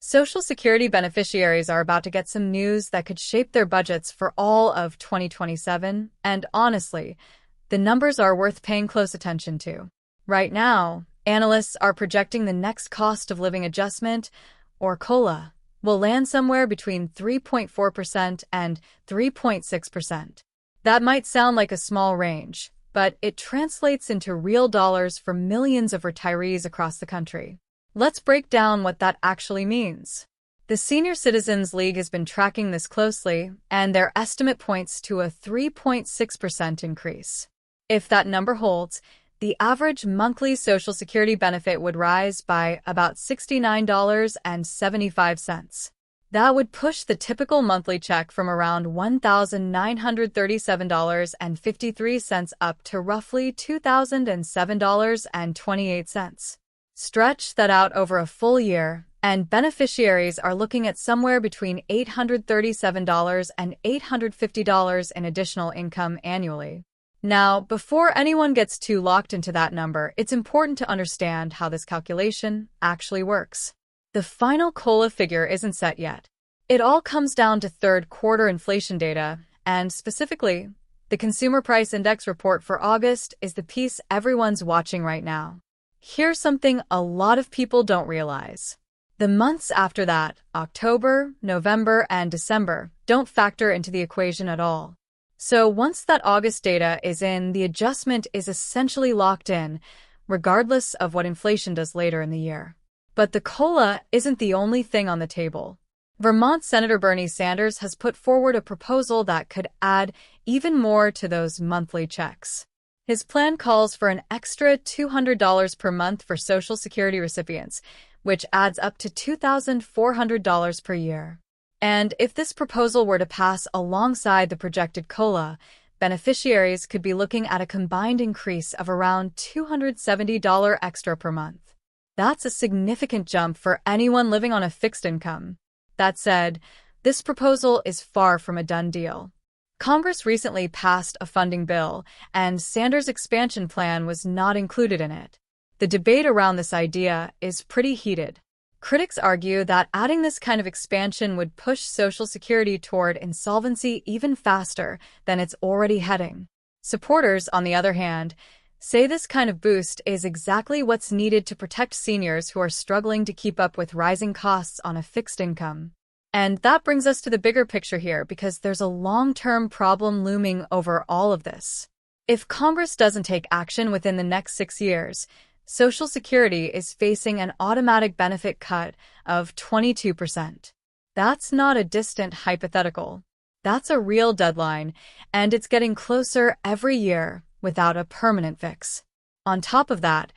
Social Security beneficiaries are about to get some news that could shape their budgets for all of 2027, and honestly, the numbers are worth paying close attention to. Right now, analysts are projecting the next cost of living adjustment, or COLA, will land somewhere between 3.4% and 3.6%. That might sound like a small range, but it translates into real dollars for millions of retirees across the country. Let's break down what that actually means. The Senior Citizens League has been tracking this closely, and their estimate points to a 3.6% increase. If that number holds, the average monthly Social Security benefit would rise by about $69.75. That would push the typical monthly check from around $1,937.53 up to roughly $2,007.28. Stretch that out over a full year, and beneficiaries are looking at somewhere between $837 and $850 in additional income annually. Now, before anyone gets too locked into that number, it's important to understand how this calculation actually works. The final COLA figure isn't set yet. It all comes down to third quarter inflation data, and specifically, the Consumer Price Index report for August is the piece everyone's watching right now. Here's something a lot of people don't realize. The months after that, October, November, and December, don't factor into the equation at all. So once that August data is in, the adjustment is essentially locked in, regardless of what inflation does later in the year. But the COLA isn't the only thing on the table. Vermont Senator Bernie Sanders has put forward a proposal that could add even more to those monthly checks. His plan calls for an extra $200 per month for Social Security recipients, which adds up to $2,400 per year. And if this proposal were to pass alongside the projected COLA, beneficiaries could be looking at a combined increase of around $270 extra per month. That's a significant jump for anyone living on a fixed income. That said, this proposal is far from a done deal. Congress recently passed a funding bill, and Sanders' expansion plan was not included in it. The debate around this idea is pretty heated. Critics argue that adding this kind of expansion would push Social Security toward insolvency even faster than it's already heading. Supporters, on the other hand, say this kind of boost is exactly what's needed to protect seniors who are struggling to keep up with rising costs on a fixed income. And that brings us to the bigger picture here, because there's a long-term problem looming over all of this. If Congress doesn't take action within the next 6 years, Social Security is facing an automatic benefit cut of 22%. That's not a distant hypothetical. That's a real deadline, and it's getting closer every year without a permanent fix. On top of that,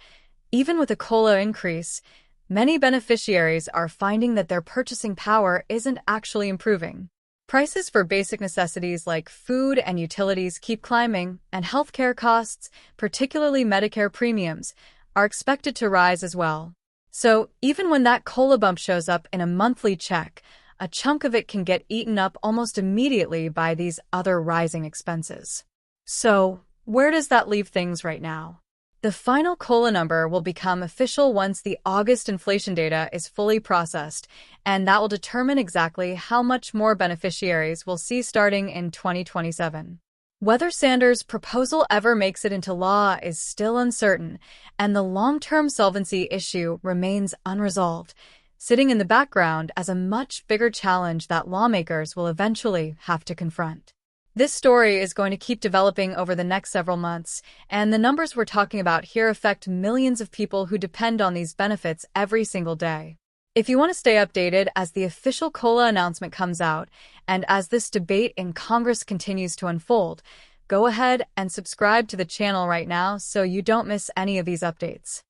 even with a COLA increase, many beneficiaries are finding that their purchasing power isn't actually improving. Prices for basic necessities like food and utilities keep climbing, and healthcare costs, particularly Medicare premiums, are expected to rise as well. So even when that COLA bump shows up in a monthly check, a chunk of it can get eaten up almost immediately by these other rising expenses. So where does that leave things right now? The final COLA number will become official once the August inflation data is fully processed, and that will determine exactly how much more beneficiaries we'll see starting in 2027. Whether Sanders' proposal ever makes it into law is still uncertain, and the long-term solvency issue remains unresolved, sitting in the background as a much bigger challenge that lawmakers will eventually have to confront. This story is going to keep developing over the next several months, and the numbers we're talking about here affect millions of people who depend on these benefits every single day. If you want to stay updated as the official COLA announcement comes out, and as this debate in Congress continues to unfold, go ahead and subscribe to the channel right now so you don't miss any of these updates.